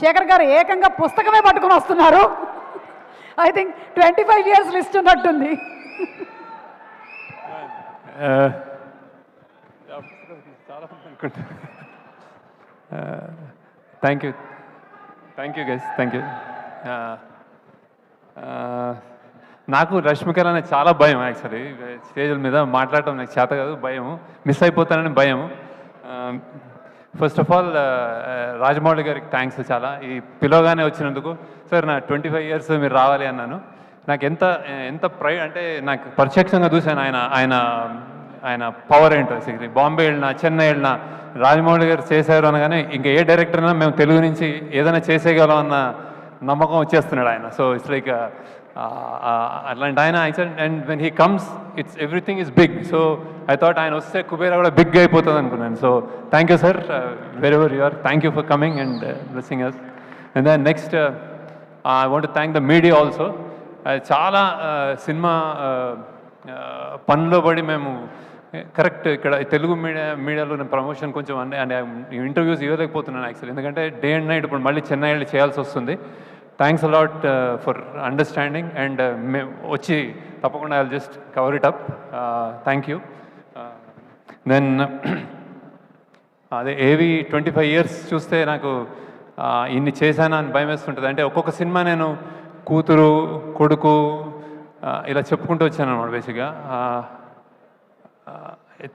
శేఖర్ గారు ఏకంగా పుస్తకమే పట్టుకుని వస్తున్నారు. ఐ థింక్ 25 years లిస్ట్ ఉన్నట్టుంది. Thank you guys, thank you. నాకు రష్మికర్ అనేది చాలా భయం. యాక్చువల్లీ స్టేజ్ల మీద మాట్లాడటం నాకు చేత కాదు, భయం, మిస్ అయిపోతానని భయం. ఫస్ట్ ఆఫ్ ఆల్ రాజమౌళి గారికి థ్యాంక్స్ చాలా, ఈ పిలవగానే వచ్చినందుకు. సార్ నా 25 years మీరు రావాలి అన్నాను. నాకు ఎంత ప్రైడ్ అంటే, నాకు ప్రత్యక్షంగా చూశాను ఆయన పవర్ ఏంటో. బాంబే వెళ్ళినా, చెన్నై వెళ్ళినా రాజమౌళి గారు చేశారు అనగానే ఇంకా ఏ డైరెక్టర్ అయినా మేము తెలుగు నుంచి ఏదైనా చేసేయగలం అన్న నమ్మకం వచ్చేస్తున్నాడు ఆయన. సో ఇట్స్ లైక్ అట్లాంటి ఆయన. And when he comes it's everything is big. So I thought ఆయన వస్తే కుబేరా కూడా బిగ్ అయిపోతుంది అనుకున్నాను. So thank you sir, very very you are. Thank you for coming and blessing us. And then next I want to thank the media also. చాలా cinema పనిలో పడి మేము correct ఇక్కడ తెలుగు మీడియాలో నేను ప్రమోషన్ కొంచెం అంటే ఇంటర్వ్యూస్ ఇవ్వలేకపోతున్నాను యాక్చువల్లీ, ఎందుకంటే డే అండ్ నైట్ ఇప్పుడు మళ్ళీ చెన్నై వెళ్ళి చేయాల్సి వస్తుంది. Thanks a lot for understanding. And మేము వచ్చి తప్పకుండా I just cover it up. Thank you. Then అదే ఏవి 25 years చూస్తే నాకు ఇన్ని చేశానా అని భయం వేస్తుంటుంది. అంటే ఒక్కొక్క సినిమా నేను కూతురు, కొడుకు ఇలా చెప్పుకుంటూ వచ్చాను అన్నమాట. బేసిక్గా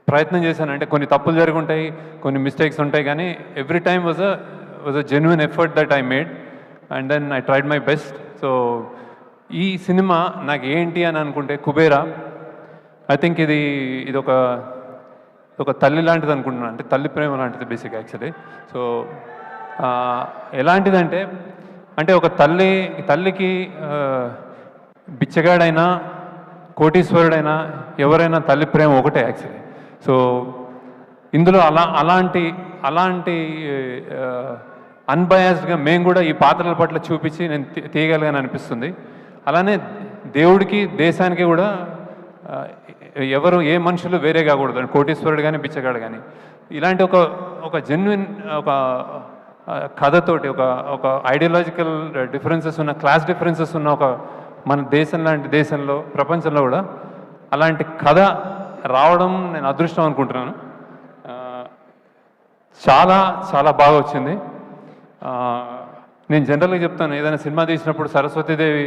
ప్రయత్నం చేశాను. అంటే కొన్ని తప్పులు జరిగి ఉంటాయి, కొన్ని మిస్టేక్స్ ఉంటాయి, కానీ every time was a genuine effort that I made and then I tried my best. So ఈ సినిమా నాకు ఏంటి అని అనుకుంటే కుబేరా, ఐ థింక్ ఇది ఒక తల్లి లాంటిది అనుకుంటున్నాను. అంటే తల్లి ప్రేమ లాంటిది బేసిక్ యాక్చువల్లీ. సో ఎలాంటిదంటే, అంటే ఒక తల్లికి బిచ్చగాడైనా కోటీశ్వరుడైనా ఎవరైనా తల్లి ప్రేమ ఒకటే యాక్చువల్లీ. సో ఇందులో అలాంటి అన్బయాస్డ్గా మేము కూడా ఈ పాత్రల పట్ల చూపించి నేను తీయగలిగాను అనిపిస్తుంది. అలానే దేవుడికి, దేశానికి కూడా ఎవరు ఏ మనుషులు వేరే కాకూడదు, కోటీశ్వరుడు కానీ బిచ్చగాడు కానీ. ఇలాంటి ఒక జెన్యున్ ఒక కథతోటి ఒక ఐడియాలజికల్ డిఫరెన్సెస్ ఉన్న, క్లాస్ డిఫరెన్సెస్ ఉన్న ఒక మన దేశం లాంటి దేశంలో, ప్రపంచంలో కూడా అలాంటి కథ రావడం నేను అదృష్టం అనుకుంటున్నాను. చాలా చాలా బాగా వచ్చింది. నేను జనరల్గా చెప్తాను, ఏదైనా సినిమా తీసినప్పుడు సరస్వతీదేవి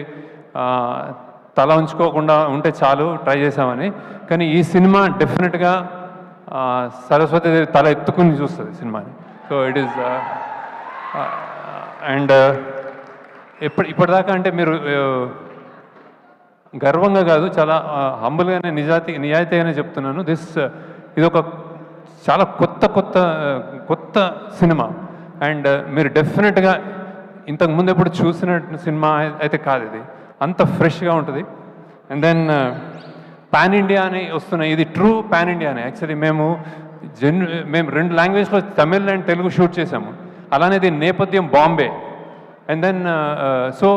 తల ఉంచుకోకుండా ఉంటే చాలు, ట్రై చేసామని. కానీ ఈ సినిమా డెఫినెట్గా సరస్వతీదేవి తల ఎత్తుకుని చూస్తుంది సినిమాని. సో ఇట్ ఈస్ అండ్ ఇప్పటిదాకా అంటే మీరు గర్వంగా కాదు, చాలా హంబుల్గానే నిజాయితీగానే చెప్తున్నాను. ఇది ఒక చాలా కొత్త సినిమా. అండ్ మీరు డెఫినెట్గా ఇంతకుముందు ఎప్పుడు చూసిన సినిమా అయితే కాదు, ఇది అంత ఫ్రెష్గా ఉంటుంది. అండ్ దెన్ పాన్ ఇండియా అని వస్తున్నాయి, ఇది ట్రూ పాన్ ఇండియానే యాక్చువల్లీ. మేము 2 లాంగ్వేజ్లో తమిళ్ అండ్ తెలుగు షూట్ చేసాము. అలానే దీని నేపథ్యం Bombay. And then so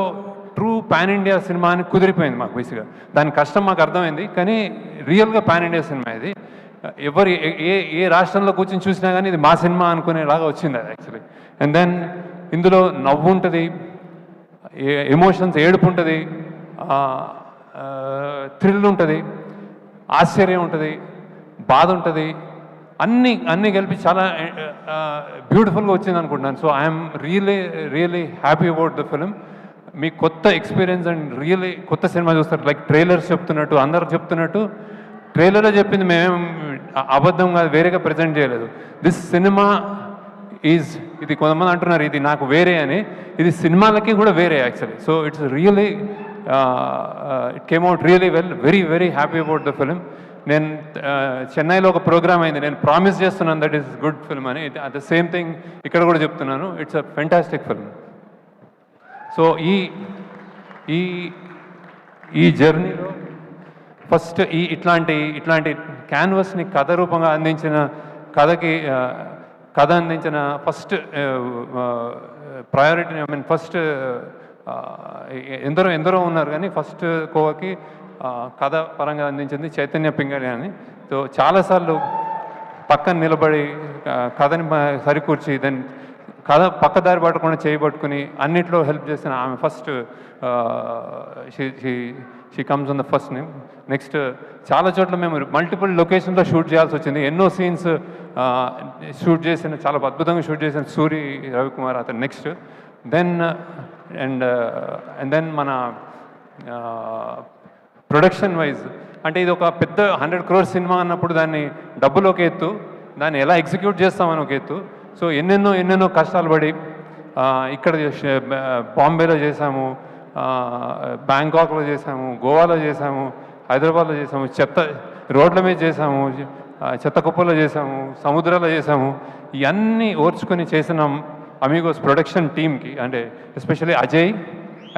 true pan India cinema అని కుదిరిపోయింది మాకు బేసిక్గా. దాని కష్టం మాకు అర్థమైంది, కానీ రియల్గా పాన్ ఇండియా సినిమా ఇది. ఎవరు ఏ రాష్ట్రంలో కూర్చొని చూసినా కానీ ఇది మా సినిమా అనుకునేలాగా వచ్చింది అది యాక్చువల్లీ. అండ్ దెన్ ఇందులో నవ్వు ఉంటుంది, ఎమోషన్స్, ఏడుపు ఉంటుంది, థ్రిల్ ఉంటుంది, ఆశ్చర్యం ఉంటుంది, బాధ ఉంటుంది, అన్నీ కలిపి చాలా బ్యూటిఫుల్గా వచ్చింది అనుకుంటున్నాను. So I'm really happy about the film. మీ కొత్త ఎక్స్పీరియన్స్ అండ్ రియలీ కొత్త సినిమా చూస్తారు. లైక్ ట్రైలర్స్ చెప్తున్నట్టు, అందరు చెప్తున్నట్టు ట్రైలర్లో చెప్పింది మేమేం అబద్ధం కాదు, వేరేగా ప్రజెంట్ చేయలేదు. దిస్ సినిమా ఇది కొంతమంది అంటున్నారు ఇది నాకు వేరే అని, ఇది సినిమాలకి కూడా వేరే actually. So it's really it came out really well. Very happy about the film. నేను చెన్నైలో ఒక ప్రోగ్రామ్ అయింది, నేను ప్రామిస్ చేస్తున్నాను దట్ ఈస్ గుడ్ ఫిల్మ్ అని. అట్ ద సేమ్ థింగ్ ఇక్కడ కూడా చెప్తున్నాను, it's a fantastic film. So ఈ జర్నీలో ఫస్ట్ ఇట్లాంటి క్యాన్వస్ని కథ రూపంగా అందించిన కథ అందించిన first priority, I mean first ఎందరో ఉన్నారు, కానీ ఫస్ట్ కోవకి కథ పరంగా అందించింది చైతన్య పింగళి అని. సో చాలాసార్లు పక్కన నిలబడి కథని సరికూర్చి దెన్ కథ పక్కదారి పట్టకుండా చేయబట్టుకుని అన్నిట్లో హెల్ప్ చేసిన ఆమె first she comes on the first name. Next చాలా చోట్ల మేము మల్టిపుల్ లొకేషన్లో షూట్ చేయాల్సి వచ్చింది. ఎన్నో సీన్స్ షూట్ చేసిన, చాలా అద్భుతంగా షూట్ చేసిన సూరి రవికుమార్ అతను నెక్స్ట్. దెన్ అండ్ దెన్ మన ప్రొడక్షన్ వైజ్ అంటే ఇది ఒక పెద్ద 100 crores సినిమా అన్నప్పుడు దాన్ని డబ్బులు ఒక ఎత్తు, దాన్ని ఎలా ఎగ్జిక్యూట్ చేస్తామని ఒక ఎత్తు. సో ఎన్నెన్నో కష్టాలు పడి ఇక్కడ బాంబేలో చేసాము, బ్యాంకాక్లో చేసాము, గోవాలో చేసాము, హైదరాబాద్లో చేసాము, రోడ్ల మీద చేసాము, చెత్త కుప్పలో చేసాము, సముద్రాల్లో చేసాము. ఇవన్నీ ఓర్చుకొని చేసిన అమీగోస్ ప్రొడక్షన్ టీమ్కి అంటే ఎస్పెషల్లీ అజయ్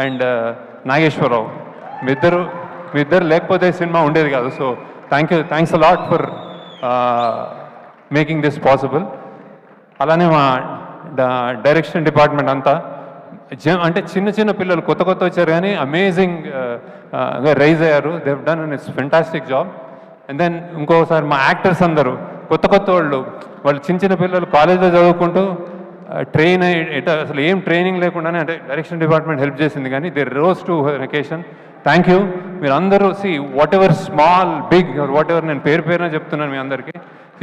అండ్ నాగేశ్వరరావు మీ ఇద్దరు లేకపోతే సినిమా ఉండేది కాదు. So thanks a lot for making this possible. అలానే మా డైరెక్షన్ డిపార్ట్మెంట్ అంతా అంటే చిన్న పిల్లలు కొత్త వచ్చారు కానీ అమేజింగ్ రైజ్ అయ్యారు. They've done and it's fantastic job. And then ఇంకోసారి మా యాక్టర్స్ అందరూ కొత్త వాళ్ళు చిన్న పిల్లలు కాలేజ్లో చదువుకుంటూ ట్రైన్ అసలు ఏం ట్రైనింగ్ లేకుండానే అంటే డైరెక్షన్ డిపార్ట్మెంట్ హెల్ప్ చేసింది కానీ they rose to vacation. Thank you. మీరు అందరూ whatever small big whatever నేను పేరున చెప్తున్నాను మీ అందరికీ.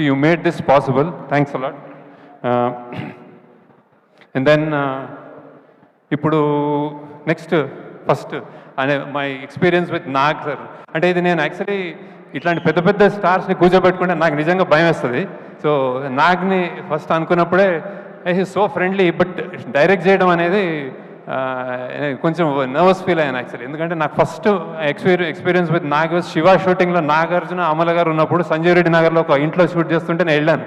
You made this possible. Thanks a lot. And then ఇప్పుడు నెక్స్ట్ ఫస్ట్ అనే my experience with Nag sir. అంటే ఇది నేను యాక్చువల్లీ ఇట్లాంటి పెద్ద స్టార్స్ని కూర్చోబెట్టుకుంటే నాకు నిజంగా భయం వేస్తుంది. సో నాగ్ని ఫస్ట్ అనుకున్నప్పుడే he's so friendly, but direct చేయడం అనేది కొంచెం నర్వస్ ఫీల్ అయ్యాను యాక్చువల్లీ. ఎందుకంటే నాకు first experience with Nag Shiva షూటింగ్లో నాగార్జున అమల గారు ఉన్నప్పుడు సంజయ్ రెడ్డి నగర్లో ఒక ఇంట్లో షూట్ చేస్తుంటే నేను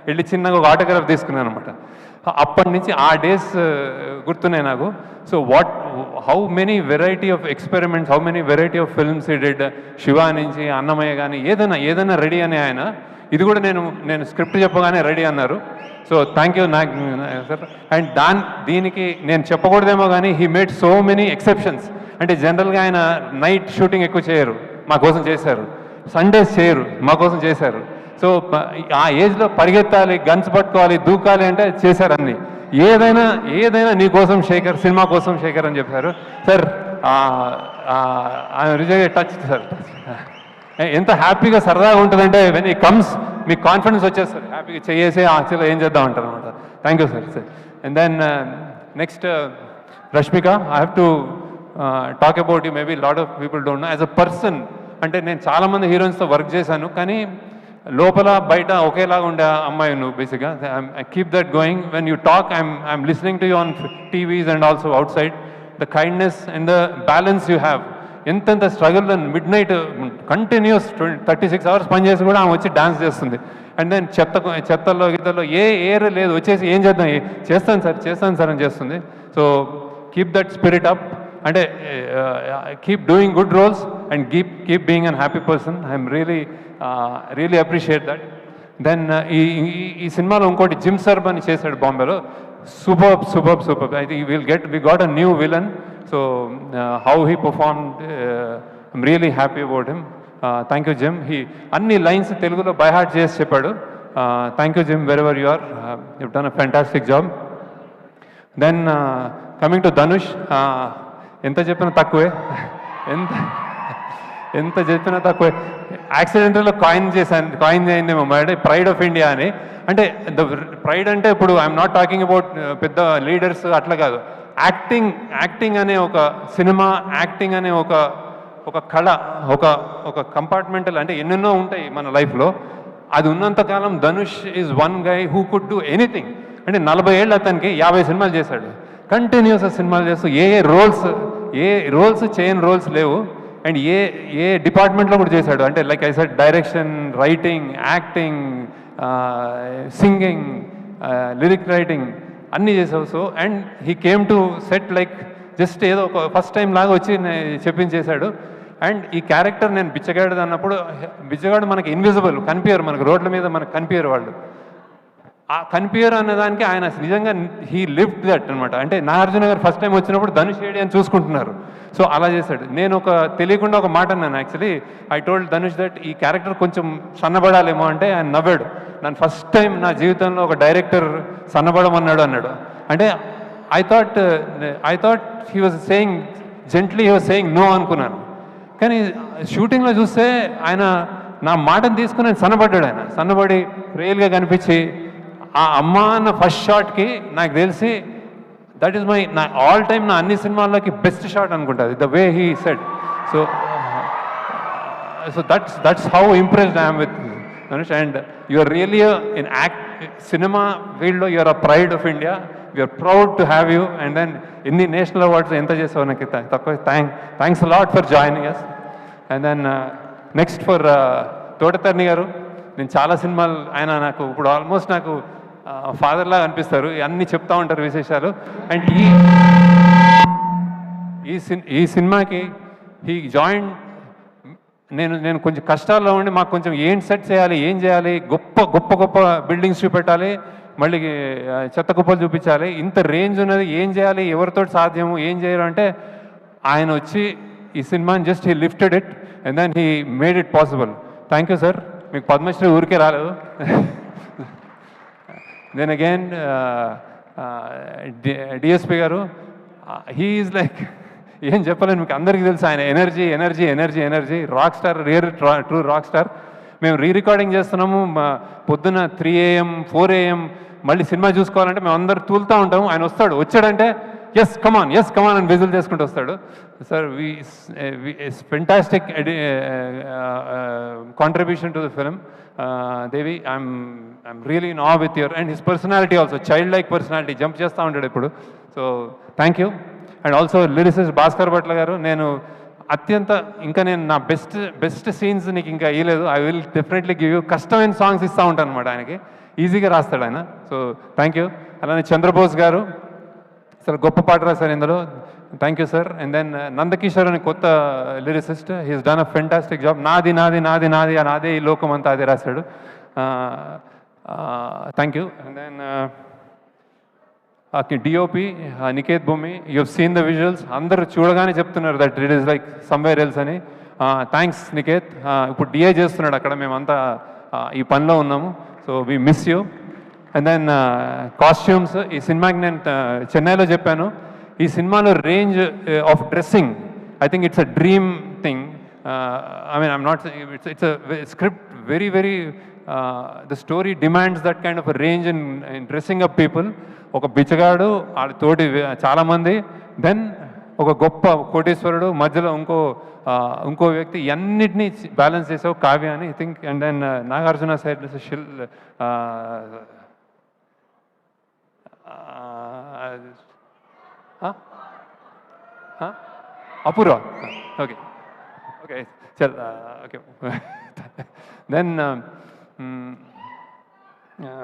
వెళ్ళి చిన్నగా ఒక ఆటోగ్రాఫ్ తీసుకున్నాను అనమాట. అప్పటి నుంచి ఆ డేస్ గుర్తున్నాయి నాకు. So how many variety of experiments, how many variety of films ఈ డిడ్. శివ నుంచి అన్నమయ్య కానీ ఏదైనా రెడీ అని ఆయన. ఇది కూడా నేను స్క్రిప్ట్ చెప్పగానే రెడీ అన్నారు. So thank you Nag sir. And దీనికి నేను చెప్పకూడదేమో కానీ he made so many exceptions. అంటే జనరల్గా ఆయన నైట్ షూటింగ్ ఎక్కువ చేయరు, మా కోసం చేశారు. సండేస్ చేయరు, మా కోసం చేశారు. సో ఆ ఏజ్లో పరిగెత్తాలి, గన్స్ పట్టుకోవాలి, దూకాలి అంటే చేశారు అన్ని. ఏదైనా నీ కోసం శేఖర్, సినిమా కోసం శేఖర్ అని చెప్పారు సార్. టచ్ సార్, ఎంత హ్యాపీగా సరదాగా ఉంటుందంటే వెన్ ఈ కమ్స్ మీకు కాన్ఫిడెన్స్ వచ్చేస్తారు, హ్యాపీగా చేసి యాక్చువల్గా ఏం చేద్దాం అంటారు అనమాట. Thank you sir. And then next Rashmika, I have to talk about you. Maybe lot of people don't know as a person. అంటే నేను చాలామంది హీరోయిన్స్తో వర్క్ చేశాను కానీ లోపల బయట ఒకేలాగా ఉండే అమ్మాయి నువ్వు బేసిక్గా. I keep that going. When you talk I'm listening to you on TVs and also outside. The kindness and the balance you have. ఎంతెంత struggle midnight continuous 36 hours పనిచేసి కూడా ఆమె వచ్చి డాన్స్ చేస్తుంది. అండ్ దెన్ చెత్తల్లో గిత్తల్లో ఏర్ లేదు, వచ్చేసి ఏం చేద్దాం, చేస్తాను సార్ అని చేస్తుంది. So keep that spirit up. అంటే keep doing good roles and keep being an happy person. I'm really appreciate that. Then ఈ సినిమాలో ఇంకోటి జిమ్ సర్బ్ అని చేశాడు బాంబేలో. Super. I think we got a new villain. So how he performed, I'm really happy about him. Thank you Jim. He అన్ని lines తెలుగులో by heart చేసి చెప్పాడు. Thank you Jim, wherever you are. You've done a fantastic job. Then coming to Dhanush, ఎంత చెప్పినా తక్కువే. ఎంత చెప్పినా తక్కువే. యాక్సిడెంటల్లో కాయిన్ అయిందేమో అంటే ప్రైడ్ ఆఫ్ ఇండియా అని. అంటే ప్రైడ్ అంటే ఇప్పుడు ఐఎమ్ నాట్ టాకింగ్ అబౌట్ పెద్ద లీడర్స్ అట్లా కాదు. యాక్టింగ్ అనే ఒక సినిమా, యాక్టింగ్ అనే ఒక కళ, ఒక కంపార్ట్మెంటల్ అంటే ఎన్నెన్నో ఉంటాయి మన లైఫ్లో. అది ఉన్నంతకాలం Dhanush is one guy who could do anything. అంటే 40 ఏళ్ళు అతనికి 50 సినిమాలు చేశాడు కంటిన్యూస్గా. సినిమాలు చేస్తూ ఏ రోల్స్ చేయని రోల్స్ లేవు. అండ్ ఏ డిపార్ట్మెంట్లో కూడా చేశాడు. అంటే like I said, direction, writing, acting, singing, lyric writing అన్నీ చేసావు. So and he came to set like just ఏదో ఒక ఫస్ట్ టైం లాగా వచ్చి చెప్పించేశాడు. అండ్ ఈ క్యారెక్టర్ నేను బిచ్చగాడు అన్నప్పుడు, బిచ్చగాడు మనకి ఇన్విజిబుల్, కనిపించరు మనకు, రోడ్ల మీద మనకు కనిపించరు వాళ్ళు. ఆ కనిపించరు అన్నదానికి ఆయన నిజంగా హీ లివ్డ్ దట్ అనమాట. అంటే నాగార్జున గారు ఫస్ట్ టైం వచ్చినప్పుడు ధనుష్ ఏడి అని చూసుకుంటున్నారు. సో అలా చేశాడు. నేను తెలియకుండా ఒక మాట అన్నాను actually. I told Dhanush that ఈ క్యారెక్టర్ కొంచెం సన్నబడాలేమో అంటే ఆయన నవ్వాడు. నన్ను ఫస్ట్ టైం నా జీవితంలో ఒక డైరెక్టర్ సన్నబడమన్నాడు అన్నాడు. అంటే I thought he was saying gently he was saying no అనుకున్నాను. కానీ షూటింగ్లో చూస్తే ఆయన నా మాటను తీసుకుని సన్నబడ్డాడు. ఆయన సన్నబడి రియల్గా కనిపించి ఆ అమ్మ అన్న ఫస్ట్ షాట్కి నాకు తెలిసి దట్ ఈస్ మై నా ఆల్ టైమ్ నా అన్ని సినిమాల్లోకి బెస్ట్ షాట్ అనుకుంటుంది, the way he said. So that's how impressed I'm with Dhanush, and you are really in cinema field lo you are a pride of India. We are proud to have you, and then in the national awards enta chesavu naku thanks a lot for joining us. And then next for Todatarni garu, నేను చాలా సినిమాలు ఆయన నాకు ఇప్పుడు almost నాకు father లాగా అనిపిస్తారు, అన్నీ చెప్తా ఉంటారు విశేషాలు. అండ్ ఈ సినిమాకి హీ జాయిన్ నేను కొంచెం కష్టాల్లో ఉండి మాకు కొంచెం ఏం సెట్ చేయాలి, ఏం చేయాలి, గొప్ప గొప్ప గొప్ప బిల్డింగ్స్ చూపెట్టాలి, మళ్ళీ చెత్త కుప్పలు చూపించాలి, ఇంత రేంజ్ ఉన్నది, ఏం చేయాలి, ఎవరితో సాధ్యము, ఏం చేయరు అంటే ఆయన వచ్చి ఈ సినిమాని just he lifted it and then he made it possible. Thank you sir. మీకు పద్మశ్రీ ఊరికే రాలేదు. దెన్ అగైన్ డిఎస్పి గారు, హీ ఈజ్ లైక్ ఏం చెప్పలేను, మీకు అందరికీ తెలుసు ఆయన energy energy energy energy, rock star, true rock star. మేము రీరికార్డింగ్ చేస్తున్నాము పొద్దున 3 AM 4 AM, మళ్ళీ సినిమా చూసుకోవాలంటే మేము అందరు తూలుతూ ఉంటాము. ఆయన వచ్చాడంటే ఎస్ కమాన్ అని విజిల్ చేసుకుంటూ వస్తాడు. Sir fantastic contribution to the film. Devi, I'm really in awe with your and his personality also, child like personality, jump చేస్తూ ఉంటాడు ఇప్పుడు. So thank you. And also lyricist Bhaskar Bhatla garu, నేను ఇంకా నేను నా బెస్ట్ సీన్స్ నీకు ఇంకా ఇవ్వలేదు. I will definitely give you. కష్టమైన సాంగ్స్ ఇస్తూ ఉంటాను అనమాట ఆయనకి, ఈజీగా రాస్తాడు ఆయన. So thank you. అలానే చంద్రబోస్ గారు అసలు గొప్ప పాట రాశారు ఇందులో, thank you sir. And then Nandakishore అని కొత్త lyricist, he's done a fantastic job. నాది నాది నాది నాది నాదే ఈ లోకం అంతా అదే రాశాడు. Thank you. And then DOP Niket Bhumi, you have seen the visuals, అందరూ చూడగానే చెప్తున్నారు that it is like somewhere else అని. థ్యాంక్స్ నికేత్. ఇప్పుడు డిఏ చేస్తున్నాడు అక్కడ, మేమంతా ఈ పనిలో ఉన్నాము. So we miss you. And then costumes, ఈ సినిమాకి నేను చెన్నైలో చెప్పాను, ఈ సినిమాలో range of dressing I think it's a dream thing. I mean I'm not, it's a script very very, the story demands that kind of range in dressing up people. ఒక బిచ్చగాడు, తోటి చాలామంది, దెన్ ఒక గొప్ప కోటేశ్వరుడు, మధ్యలో ఇంకో వ్యక్తి, అన్నిటినీ బ్యాలెన్స్ చేసావు కావ్య అని I think. And then Nagarjuna side Apoorva. Okay okay చల్ okay. Then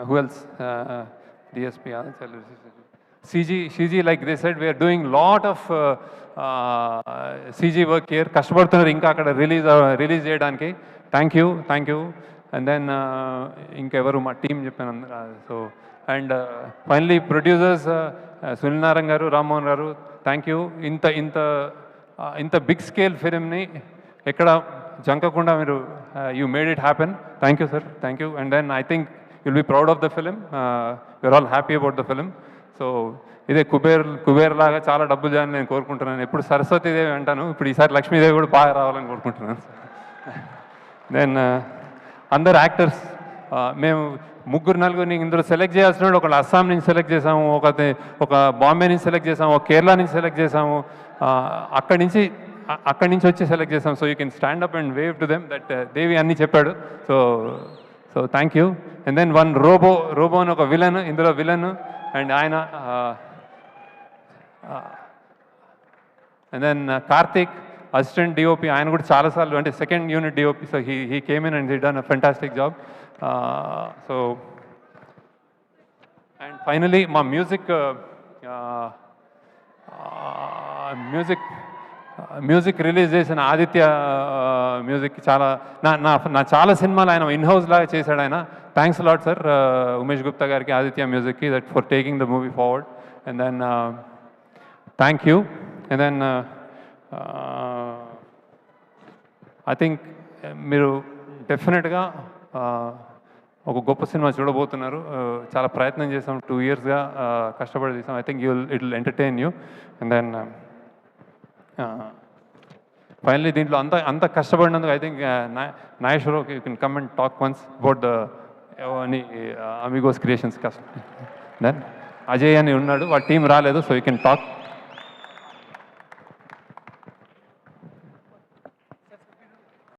who else? DSP, CG, like they said, we are doing lot of CG work here. కష్టపడుతున్నారు ఇంకా అక్కడ రిలీజ్ చేయడానికి. Thank you. అండ్ దెన్ ఇంకెవరు మా టీం చెప్పాను అందరూ. So and finally producers Sunil Narayana గారు, రామ్మోహన్ గారు, థ్యాంక్ యూ. ఇంత బిగ్ స్కేల్ ఫిలింని ఎక్కడ జంకకుండా మీరు you made it happen. Thank you sir, thank you. And then I think you'll be proud of the film. You're all happy about the film. So ఇదే కుబేర్ లాగా చాలా డబ్బులు చేయాలని నేను కోరుకుంటున్నాను. ఎప్పుడు సరస్వతీదేవి అంటాను, ఇప్పుడు ఈసారి లక్ష్మీదేవి కూడా బాగా రావాలని కోరుకుంటున్నాను. దెన్ అందరు యాక్టర్స్, మేము 3-4 ఇందులో సెలెక్ట్ చేయాల్సిన వాళ్ళు, ఒకళ్ళు అస్సాం నుంచి సెలెక్ట్ చేసాము, ఒక బాంబే నుంచి సెలెక్ట్ చేసాము, ఒక కేరళ నుంచి సెలెక్ట్ చేసాము, అక్కడి నుంచి వచ్చి సెలెక్ట్ చేసాము. So you can stand up and wave to them that Devi అన్నీ చెప్పాడు. So thank you. And then one robo అని ఒక విలన్, ఇందులో విలన్, అండ్ ఆయన. And then Karthik assistant DOP, ఆయన కూడా చాలాసార్లు అంటే second unit DOP. So he came in and he done a fantastic job. So and finally మా మ్యూజిక్ రిలీజ్ చేసిన ఆదిత్య మ్యూజిక్, చాలా నా చాలా సినిమాలు ఆయన ఇన్హౌస్ లాగా చేశాడు ఆయన. Thanks lot sir Umesh Gupta గారికి, ఆదిత్య మ్యూజిక్కి, that for taking the movie forward. And then thank you. And then I think మీరు డెఫినెట్గా ఒక గొప్ప సినిమా చూడబోతున్నారు. చాలా ప్రయత్నం చేసాం, 2 ఇయర్స్గా కష్టపడి తీసాం. I think it will entertain you. And then finally దీంట్లో అంత కష్టపడినందుకు I think Nageswararao you can come and talk once about the అని అమిగోస్ క్రియేషన్స్ కష్టం. దెన్ అజయ్ అని ఉన్నాడు, వాళ్ళ టీం రాలేదు, సో యూ కెన్ టాక్.